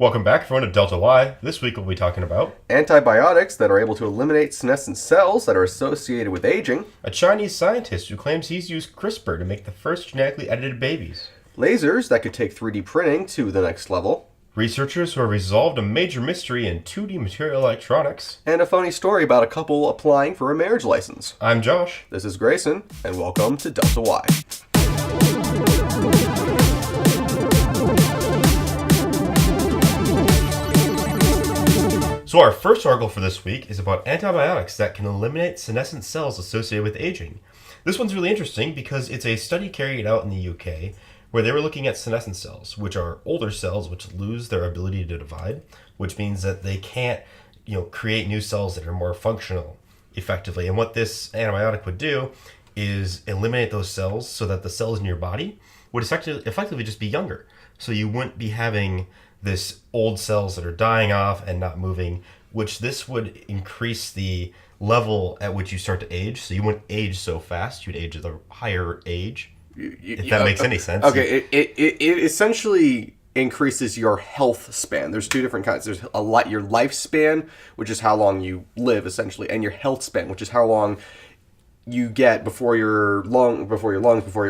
Welcome back, everyone, to Delta Y. This week we'll be talking about Antibiotics that are able to eliminate senescent cells that are associated with aging. a Chinese scientist who claims he's used CRISPR to make the first genetically edited babies. Lasers that could take 3D printing to the next level. Researchers who have resolved a major mystery in 2D material electronics. And a funny story about a couple applying for a marriage license. I'm Josh. This is Grayson, and welcome to Delta Y. So our first article for this week is about antibiotics that can eliminate senescent cells associated with aging. This one's really interesting because it's a study carried out in the UK where they were looking at senescent cells, which are older cells which lose their ability to divide, which means that they can't, create new cells that are more functional effectively. And what this antibiotic would do is eliminate those cells so that the cells in your body would effectively just be younger. So you wouldn't be having this old cells that are dying off and not moving, which this would increase the level at which you start to age. So you wouldn't age so fast. You'd age at a higher age, if that makes any sense. Okay, it essentially increases your health span. There's two different kinds. There's your lifespan, which is how long you live, essentially, and your health span, which is how long you get before your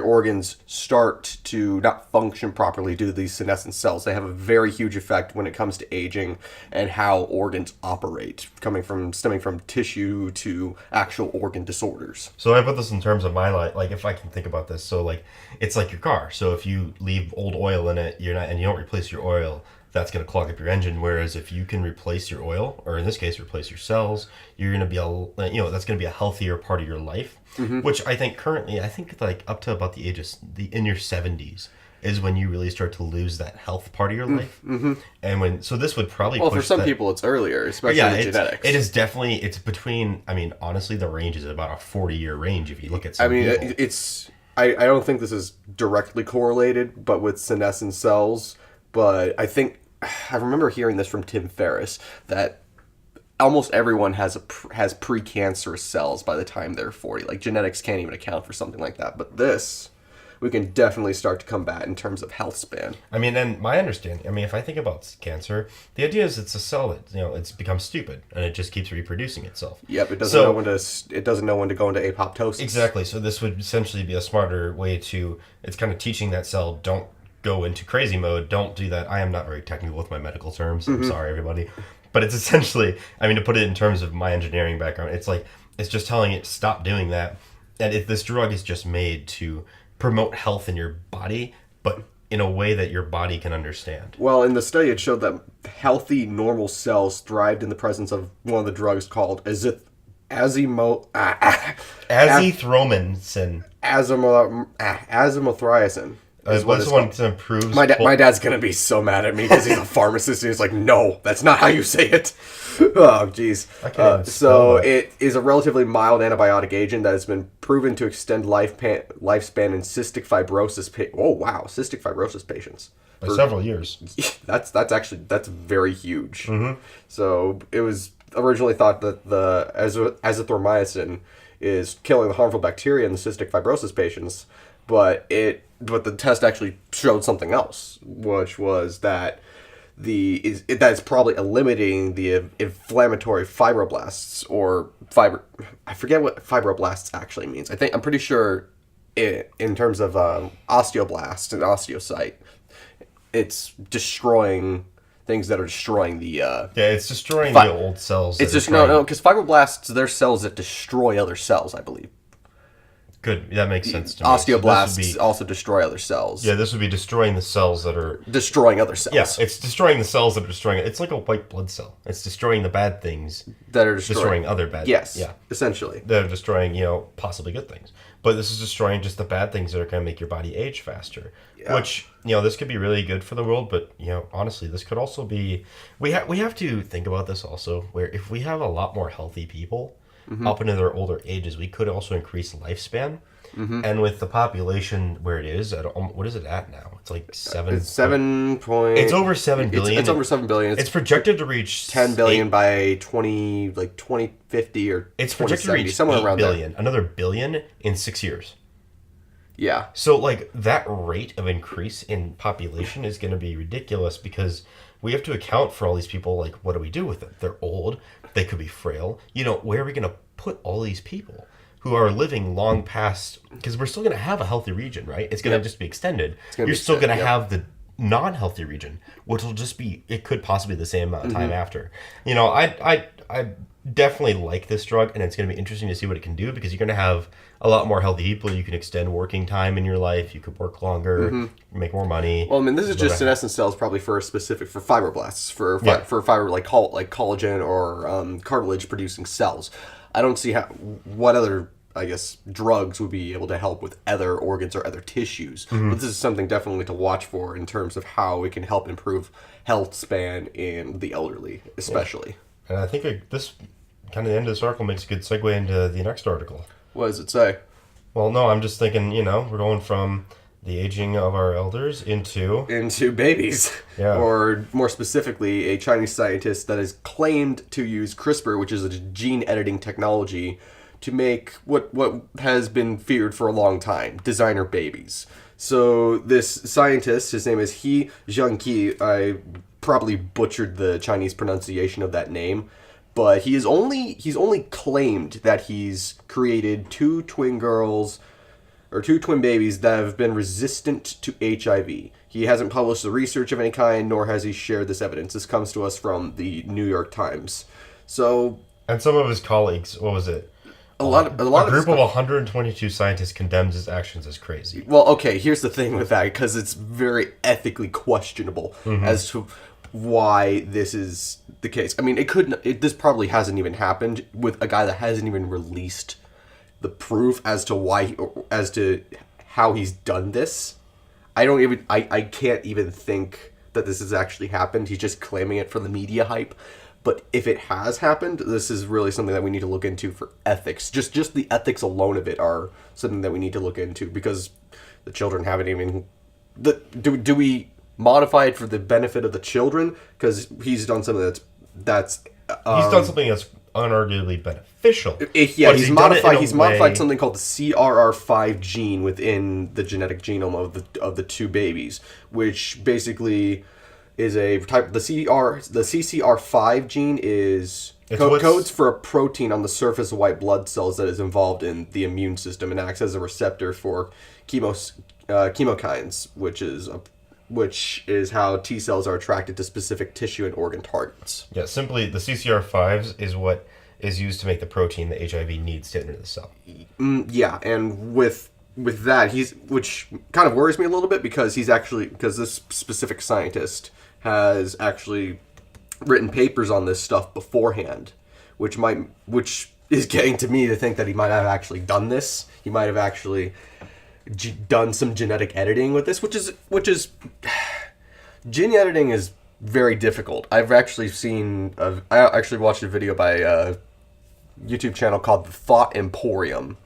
organs start to not function properly due to these senescent cells. They have a very huge effect when it comes to aging and how organs operate, stemming from tissue to actual organ disorders. So I put this in terms of my life, like if I can think about this. So like it's like your car. So if you leave old oil in it, you don't replace your oil, that's going to clog up your engine. Whereas if you can replace your oil, or in this case, replace your cells, you're going to be that's going to be a healthier part of your life. Mm-hmm. Which I think currently, like up to about the ages, in your 70s is when you really start to lose that health part of your life. Mm-hmm. And so this would probably for some people it's earlier, especially in genetics. It is definitely, it's between, honestly, the range is about a 40-year range if you look at some people. I don't think this is directly correlated, but with senescent cells, but I remember hearing this from Tim Ferriss that almost everyone has precancerous cells by the time they're 40. Like genetics can't even account for something like that. But this, we can definitely start to combat in terms of health span. And my understanding, if I think about cancer, the idea is it's a cell that, it's become stupid and it just keeps reproducing itself. Yep, it doesn't know when to go into apoptosis. Exactly. So this would essentially be a smarter way it's kind of teaching that cell, don't go into crazy mode, don't do that. I am not very technical with my medical terms. I'm sorry, everybody. But it's essentially, to put it in terms of my engineering background, it's just telling it stop doing that. And if this drug is just made to promote health in your body, but in a way that your body can understand. Well, in the study, it showed that healthy, normal cells thrived in the presence of one of the drugs called azithromycin. What's one to improve? My dad's gonna be so mad at me because he's a pharmacist and he's like, no, that's not how you say it. Oh, jeez. So it is a relatively mild antibiotic agent that has been proven to extend lifespan in cystic fibrosis. Cystic fibrosis patients by several years. That's very huge. Mm-hmm. So it was originally thought that the azithromycin is killing the harmful bacteria in the cystic fibrosis patients, but the test actually showed something else, which was that that's probably eliminating the inflammatory fibroblasts I forget what fibroblasts actually means. I'm pretty sure in terms of osteoblast and osteocyte, it's destroying things that are destroying the it's destroying the old cells. It's just because fibroblasts, they're cells that destroy other cells, I believe. Good, that makes sense to me. Osteoblasts also destroy other cells. Yeah, this would be destroying the cells that are destroying other cells. Yeah, it's destroying the cells that are destroying it. It's like a white blood cell. It's destroying the bad things that are destroying other bad things. Yes, yeah, essentially. That are destroying, possibly good things. But this is destroying just the bad things that are going to make your body age faster. Yeah. Which, this could be really good for the world, but, honestly, this could also be... We have to think about this also, where if we have a lot more healthy people up into their older ages, we could also increase lifespan. Mm-hmm. And with the population where it is, what is it at now? It's like 7. It's 7 point. It's over 7 billion. It's over 7 billion. It's projected to reach 10 billion by 2050 or it's projected to reach somewhere around billion. There. Another billion in 6 years. Yeah. So that rate of increase in population is going to be ridiculous because we have to account for all these people. Like, what do we do with them? They're old. They could be frail. Where are we going to put all these people who are living long past? Because we're still going to have a healthy region, right? It's going to just be extended. You're still going to have the non-healthy region, which will just be, it could possibly be the same amount of time after. I definitely like this drug, and it's going to be interesting to see what it can do, because you're going to have a lot more healthy people. You can extend working time in your life. You could work longer, make more money. Well, I mean, this is just senescent cells, probably specific for fibroblasts, for fiber like collagen or cartilage producing cells. I don't see what other, I guess, drugs would be able to help with other organs or other tissues. But this is something definitely to watch for in terms of how it can help improve health span in the elderly, especially. Yeah. And I think this kind of the end of this article makes a good segue into the next article. What does it say? Well, no, I'm just thinking, we're going from the aging of our elders into babies. Yeah. Or more specifically, a Chinese scientist that has claimed to use CRISPR, which is a gene editing technology, to make what has been feared for a long time, designer babies. So this scientist, his name is He Jiankey. I probably butchered the Chinese pronunciation of that name, but he's only claimed that he's created two twin babies that have been resistant to HIV. He hasn't published the research of any kind, nor has he shared this evidence. This comes to us from the New York Times. So, and some of his colleagues, what was it? A group of 122 scientists condemns his actions as crazy. Well, okay, here's the thing with that, because it's very ethically questionable as to why this is the case. I mean, this probably hasn't even happened with a guy that hasn't even released the proof as to how he's done this. I can't even think that this has actually happened. He's just claiming it for the media hype. But if it has happened, this is really something that we need to look into for ethics. Just the ethics alone of it are something that we need to look into, because the children haven't even... Do we modify it for the benefit of the children? Because he's done something that's he's done something that's unarguably beneficial. He's modified something called the Ccr5 gene within the genetic genome of the two babies, which basically is a type. The Ccr5 gene is codes for a protein on the surface of white blood cells that is involved in the immune system and acts as a receptor for chemokines, which is how T cells are attracted to specific tissue and organ targets. Yeah, simply the CCR5s is what is used to make the protein that HIV needs to enter the cell. Yeah, and with that, which kind of worries me a little bit, because this specific scientist has actually written papers on this stuff beforehand, which is getting to me to think that he might have actually done this. He might have actually done some genetic editing with this, which is gene editing is very difficult. I actually watched a video by a YouTube channel called The Thought Emporium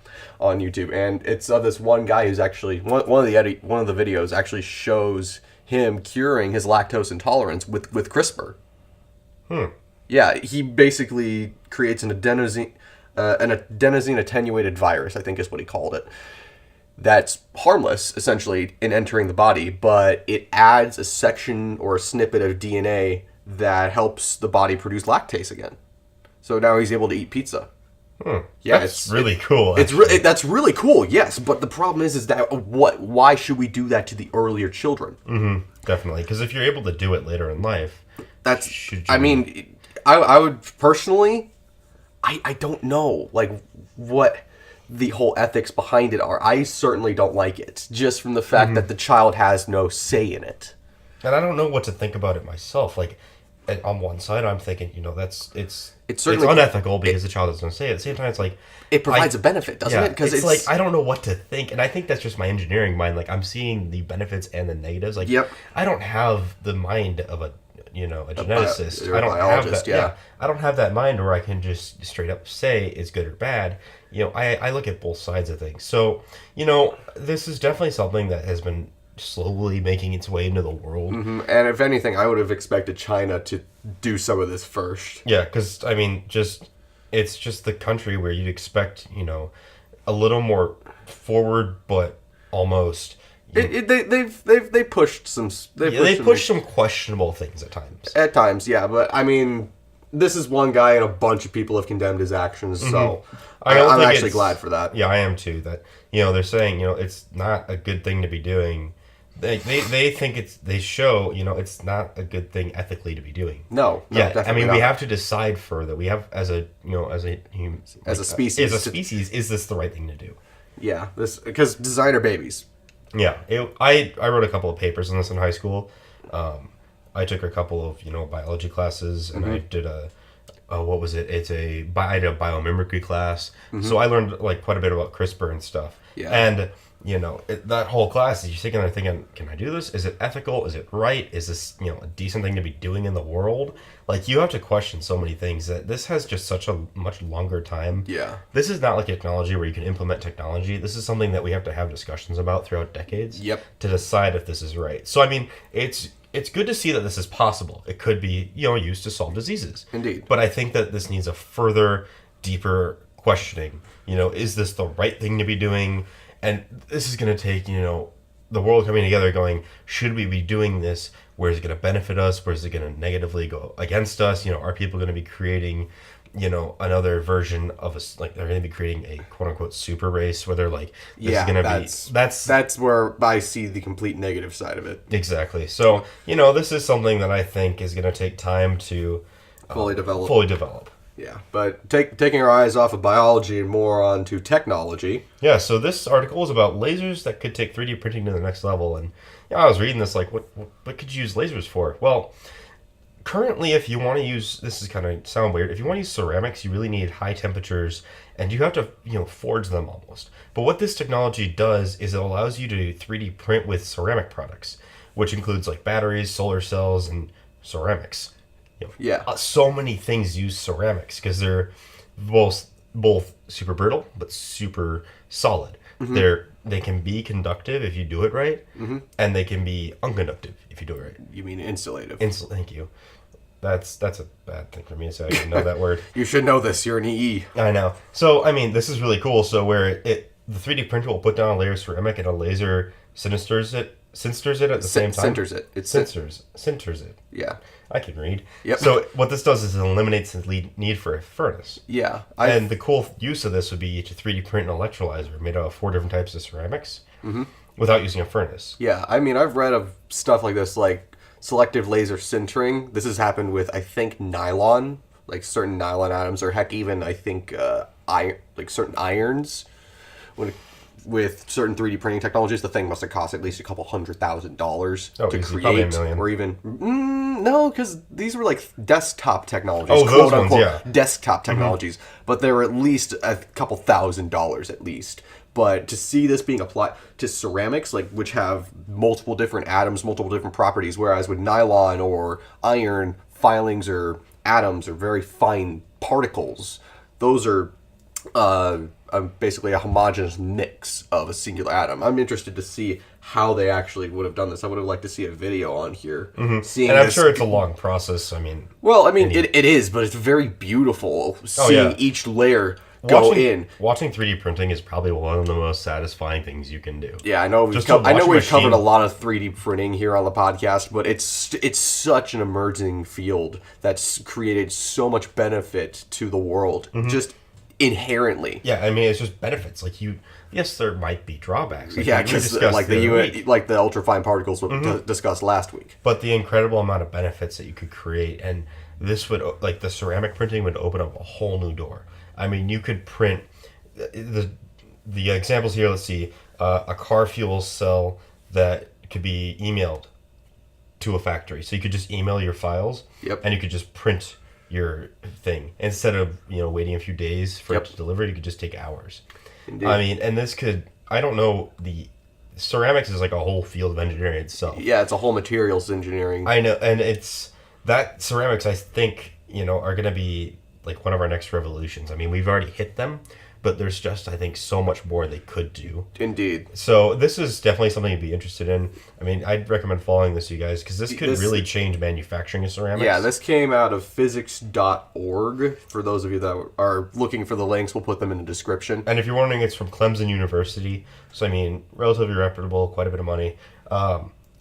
on YouTube, and it's of this one guy who's actually one of the videos actually shows him curing his lactose intolerance with CRISPR. Yeah, he basically creates an adenosine attenuated virus, I think is what he called it. That's harmless, essentially, in entering the body, but it adds a section or a snippet of DNA that helps the body produce lactase again. So now he's able to eat pizza. Yeah, that's really cool. That's really cool, yes. But the problem is that why should we do that to the earlier children? Definitely, because if you're able to do it later in life, I would personally, I don't know, like, what the whole ethics behind it are. I certainly don't like it, just from the fact that the child has no say in it. And I don't know what to think about it myself. Like, on one side, I'm thinking, it's unethical because the child doesn't say it. At the same time, it's like... It provides a benefit, doesn't it? Because it's like, I don't know what to think. And I think that's just my engineering mind. Like, I'm seeing the benefits and the negatives. Like, I don't have the mind of a geneticist. I don't have that. Yeah. I don't have that mind where I can just straight up say it's good or bad. I look at both sides of things. So, this is definitely something that has been slowly making its way into the world. And if anything, I would have expected China to do some of this first. Yeah, because, I mean, it's just the country where you'd expect, a little more forward, but almost They pushed some. They pushed some questionable things at times. At times, yeah, but I mean, this is one guy, and a bunch of people have condemned his actions. So I'm actually glad for that. Yeah, I am too. That they're saying it's not a good thing to be doing. They think they show it's not a good thing ethically to be doing. No, I mean, we have to decide further. We have as a species, is this the right thing to do? Yeah, this because designer babies. Yeah, I wrote a couple of papers on this in high school. I took a couple of biology classes, and I did what was it? I did a biomimicry class, so I learned quite a bit about CRISPR and stuff. Yeah, and that whole class, you're sitting there thinking, can I do this? Is it ethical? Is it right? Is this a decent thing to be doing in the world? You have to question so many things. That this has just such a much longer time. Yeah, this is not like technology where you can implement technology. This is something that we have to have discussions about throughout decades. Yep. To decide if this is right. So I mean, it's good to see that this is possible. It could be used to solve diseases. Indeed. But I think that this needs a further, deeper questioning. Is this the right thing to be doing? And this is going to take, the world coming together going, should we be doing this? Where is it going to benefit us? Where is it going to negatively go against us? Are people going to be creating, another version of us? They're going to be creating a quote unquote super race where they're this is going to be... That's where I see the complete negative side of it. Exactly. So, this is something that I think is going to take time to fully develop. Yeah, but taking our eyes off of biology and more onto technology. Yeah, so this article is about lasers that could take 3D printing to the next level. And I was reading this what could you use lasers for? Well, currently if you want to use, this is kind of sound weird, if you want to use ceramics, you really need high temperatures and you have to, forge them almost. But what this technology does is it allows you to 3D print with ceramic products, which includes batteries, solar cells, and ceramics. So many things use ceramics because they're both super brittle but super solid. They can be conductive if you do it right, and they can be unconductive if you do it right. You mean insulative? Thank you. That's a bad thing for me to say. I should know that word. You should know this. You're an EE. I know. So I mean, this is really cool. So where the 3D printer will put down a layer of ceramic and a laser sinters it at the same time. Sinters it. Yeah. I can read. Yep. So what this does is it eliminates the need for a furnace. Yeah. And the cool use of this would be to 3D print an electrolyzer made out of 4 different types of ceramics without using a furnace. Yeah. I mean, I've read of stuff like this, like selective laser sintering. This has happened with, I think, nylon, certain nylon atoms, or heck, even, I think, certain irons. With certain 3D printing technologies, the thing must have cost at least $200,000 to create, probably $1 million. Or even no, because these were desktop technologies, quote unquote desktop technologies, but they were at least $2,000 at least. But to see this being applied to ceramics, which have multiple different atoms, multiple different properties, whereas with nylon or iron, filings or atoms are very fine particles. Those are basically a homogeneous mix of a singular atom. I'm interested to see how they actually would have done this. I would have liked to see a video on here. And I'm sure it's a long process. I mean... Well, it is, but it's very beautiful seeing each layer go in. Watching 3D printing is probably one of the most satisfying things you can do. Yeah, I know we've covered a lot of 3D printing here on the podcast, but it's such an emerging field that's created so much benefit to the world. Just inherently. Yeah, I mean, it's just benefits. Yes, there might be drawbacks. Yeah, because the ultrafine particles we discussed last week. But the incredible amount of benefits that you could create, and this would, the ceramic printing would open up a whole new door. I mean, you could print the examples here. Let's see, a car fuel cell that could be emailed to a factory. So you could just email your files, and you could just print your thing instead of waiting a few days for it to deliver. You could just take hours. Indeed. I mean, and this could, I don't know, the ceramics is a whole field of engineering itself. Yeah, it's a whole materials engineering. I know, and it's that ceramics I think are going to be one of our next revolutions. I mean, we've already hit them, but there's just, I think, so much more they could do. Indeed. So this is definitely something to be interested in. I mean, I'd recommend following this, you guys, because this could really change manufacturing of ceramics. Yeah, this came out of physics.org. For those of you that are looking for the links, we'll put them in the description. And if you're wondering, it's from Clemson University. So, I mean, relatively reputable, quite a bit of money.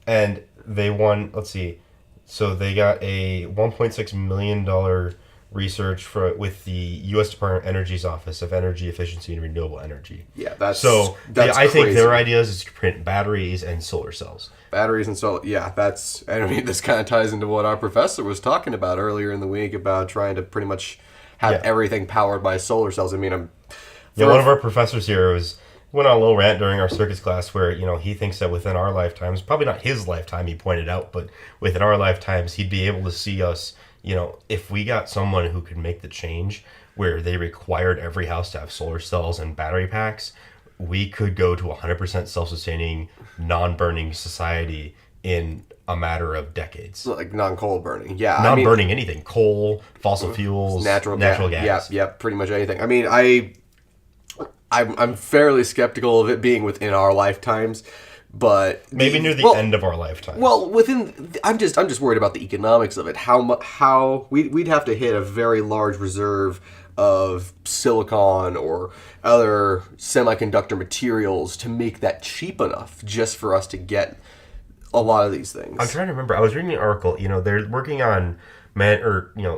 And they won, let's see, so they got a $1.6 million research with the U.S. Department of Energy's Office of Energy Efficiency and Renewable Energy. Yeah, that's I think their ideas is to print batteries and solar cells. Batteries and solar, yeah, and I mean, this kind of ties into what our professor was talking about earlier in the week about trying to pretty much have everything powered by solar cells. I mean, one of our professors here went on a little rant during our circuits class where, he thinks that within our lifetimes, probably not his lifetime, he pointed out, but within our lifetimes, he'd be able to see us, if we got someone who could make the change where they required every house to have solar cells and battery packs, we could go to 100% self-sustaining, non-burning society in a matter of decades. Like non-coal burning, yeah. Non-burning anything. Coal, fossil fuels, natural gas. Yeah, pretty much anything. I mean, I'm fairly skeptical of it being within our lifetimes, but maybe near the end of our lifetime. Well, I'm just worried about the economics of it. How we'd have to hit a very large reserve of silicon or other semiconductor materials to make that cheap enough just for us to get a lot of these things. I'm trying to remember. I was reading an article. They're working on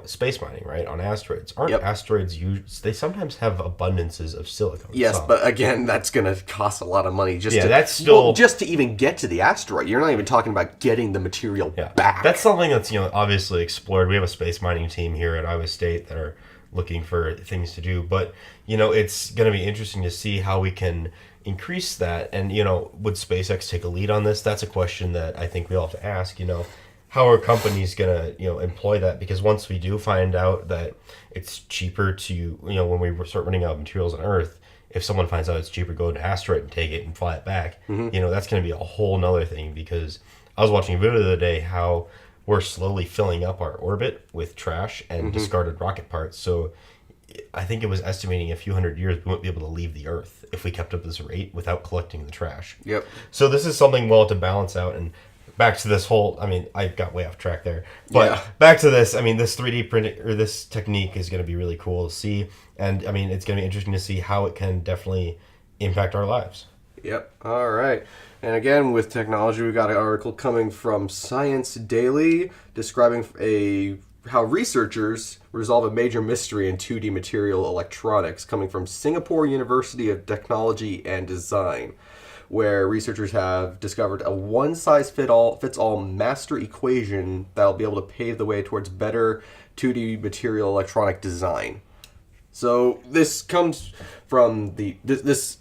space mining, right, on asteroids. Aren't asteroids used? They sometimes have abundances of silicon. Yes, but again, that's going to cost a lot of money just to even get to the asteroid. You're not even talking about getting the material back. That's something that's obviously explored. We have a space mining team here at Iowa State that are looking for things to do, but it's going to be interesting to see how we can increase that. And would SpaceX take a lead on this? That's a question that I think we all have to ask. How are companies going to employ that? Because once we do find out that it's cheaper to when we start running out of materials on Earth, if someone finds out it's cheaper to go to an asteroid and take it and fly it back, that's going to be a whole nother thing. Because I was watching a video the other day how we're slowly filling up our orbit with trash and discarded rocket parts. So I think it was estimating a few hundred years we wouldn't be able to leave the Earth if we kept up this rate without collecting the trash. Yep. So this is something we'll have to balance out. And back to this whole, I got way off track there. But back to this, this 3D printing, or this technique is going to be really cool to see. And, it's going to be interesting to see how it can definitely impact our lives. Yep. All right. And again, with technology, we got an article coming from Science Daily describing how researchers resolve a major mystery in 2D material electronics, coming from Singapore University of Technology and Design, where researchers have discovered a one-size-fits-all master equation that will be able to pave the way towards better 2D material electronic design. So this comes from this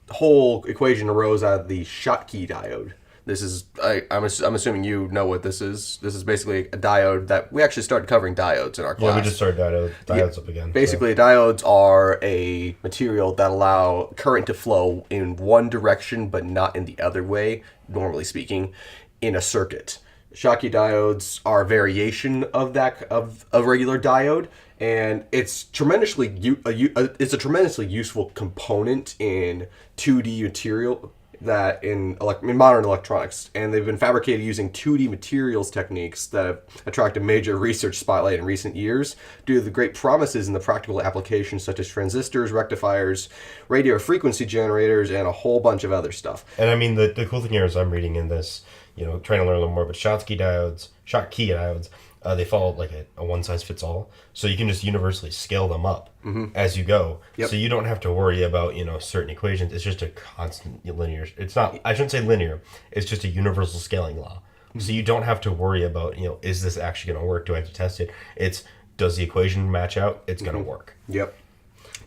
whole equation arose out of the Schottky diode. This is I'm assuming you know what this is. This is basically a diode that we actually started covering diodes in our class. Yeah, we just started diodes up again. Basically, diodes are a material that allow current to flow in one direction but not in the other way, normally speaking, in a circuit. Schottky diodes are a variation of a regular diode, and it's a tremendously useful component in 2D material that in modern electronics, and they've been fabricated using 2D materials techniques that have attracted major research spotlight in recent years due to the great promises in the practical applications such as transistors, rectifiers, radio frequency generators, and a whole bunch of other stuff. And the cool thing here is I'm reading in this, trying to learn a little more about Schottky diodes, they follow like a one-size-fits-all, so you can just universally scale them up as you go. Yep. So you don't have to worry about certain equations. It's just a constant linear. It's not. I shouldn't say linear. It's just a universal scaling law. So you don't have to worry about is this actually going to work? Do I have to test it? It's does the equation match out? It's going to work. Yep,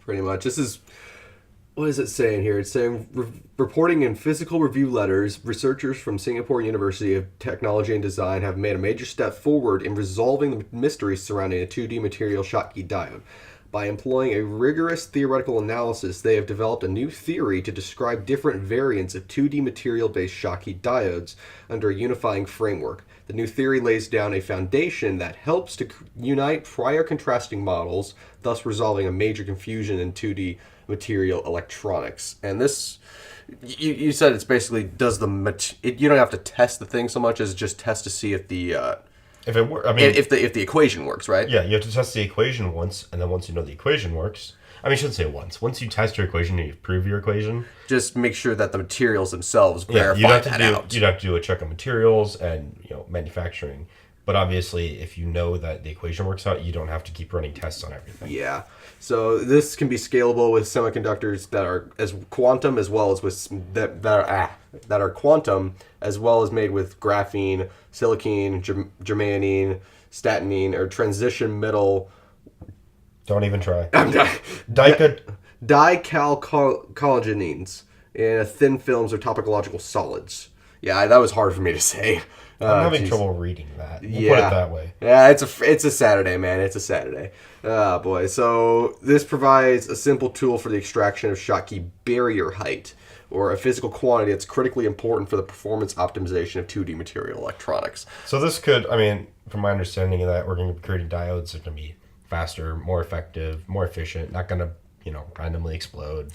pretty much. This is. What is it saying here? It's saying, reporting in physical review letters, researchers from Singapore University of Technology and Design have made a major step forward in resolving the mysteries surrounding a 2D material Schottky diode. By employing a rigorous theoretical analysis, they have developed a new theory to describe different variants of 2D material-based Schottky diodes under a unifying framework. The new theory lays down a foundation that helps to unite prior contrasting models, thus resolving a major confusion in 2D material electronics. And this, you said it's basically you don't have to test the thing so much as just test to see if the if it works. I mean, if the equation works, right? Yeah, you have to test the equation once, and then once you know the equation works. I mean, I shouldn't say once. Once you test your equation and you prove your equation, just make sure that the materials themselves verify that out. You'd have to do a check on materials and manufacturing. But obviously, if you know that the equation works out, you don't have to keep running tests on everything. Yeah. So this can be scalable with semiconductors that are as quantum as well as with that are quantum as well as made with graphene, silicon, germanium, statinine, or transition metal. Don't even try. Dicalcogenines in thin films or topological solids. Yeah, that was hard for me to say. I'm having trouble reading that. We'll put it that way. Yeah, it's a Saturday, man. It's a Saturday. Oh, boy. So this provides a simple tool for the extraction of Schottky barrier height, or a physical quantity that's critically important for the performance optimization of 2D material electronics. So this could, from my understanding of that, we're going to be creating diodes that are going to be faster, more effective, more efficient, not going to randomly explode.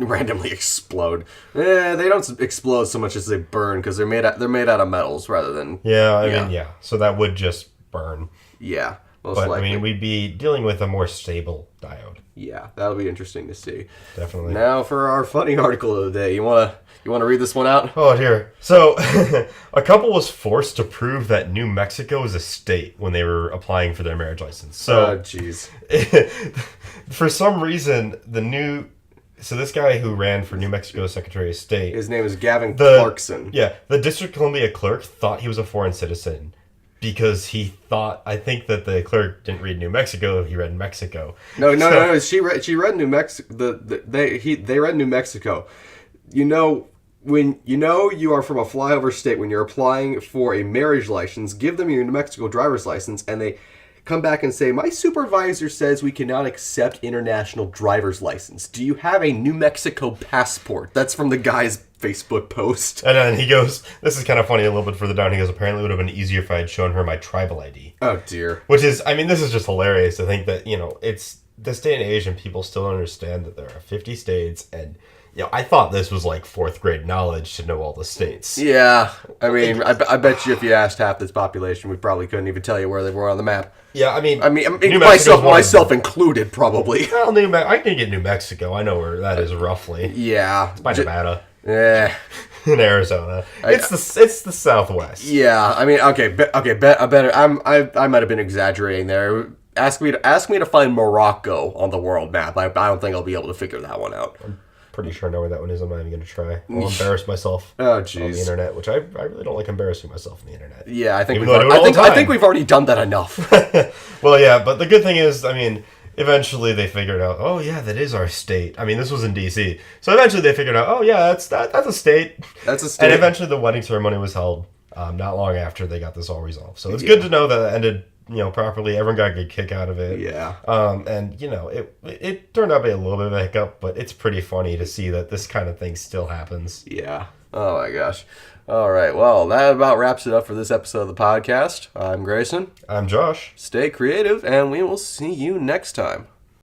They don't explode so much as they burn because they're made out of metals rather than. Yeah. So that would just burn. Yeah, most but likely. we'd be dealing with a more stable diode. Yeah, that'll be interesting to see. Definitely. Now for our funny article of the day, you wanna read this one out? Oh dear. So a couple was forced to prove that New Mexico is a state when they were applying for their marriage license. So jeez. For some reason, so this guy who ran for New Mexico Secretary of State, his name is Gavin Clarkson. Yeah, the District of Columbia clerk thought he was a foreign citizen because he thought, I think that the clerk didn't read New Mexico, he read Mexico. No. She read New Mexico. They read New Mexico. When you are from a flyover state, when you're applying for a marriage license, give them your New Mexico driver's license, and they come back and say, my supervisor says we cannot accept international driver's license. Do you have a New Mexico passport? That's from the guy's Facebook post. And then he goes, this is kind of funny a little bit further down, he goes, apparently it would have been easier if I had shown her my tribal ID. Oh, dear. Which is, this is just hilarious to think that, it's this day and age and people still don't understand that there are 50 states and... I thought this was like 4th grade knowledge to know all the states. Yeah. I bet you if you asked half this population, we probably couldn't even tell you where they were on the map. Yeah, myself included, probably. Well, I can get New Mexico. I know where that is roughly. Yeah. It's by Nevada. Yeah. In Arizona. It's the Southwest. Yeah. I might have been exaggerating there. Ask me to find Morocco on the world map. I don't think I'll be able to figure that one out. Pretty sure I know where that one is. I'm not even going to try. I'll embarrass myself on the internet, which I really don't like embarrassing myself on the internet. Yeah, I think we've already done that enough. Well, yeah, but the good thing is, eventually they figured out, oh yeah, that is our state. This was in D.C. So eventually they figured out, oh yeah, that's a state. That's a state. And eventually the wedding ceremony was held not long after they got this all resolved. So it's good to know that it ended properly. Everyone got a good kick out of it. Yeah. And it turned out to be a little bit of a hiccup, but it's pretty funny to see that this kind of thing still happens. Yeah. Oh my gosh. All right. Well, that about wraps it up for this episode of the podcast. I'm Grayson. I'm Josh. Stay creative, and we will see you next time.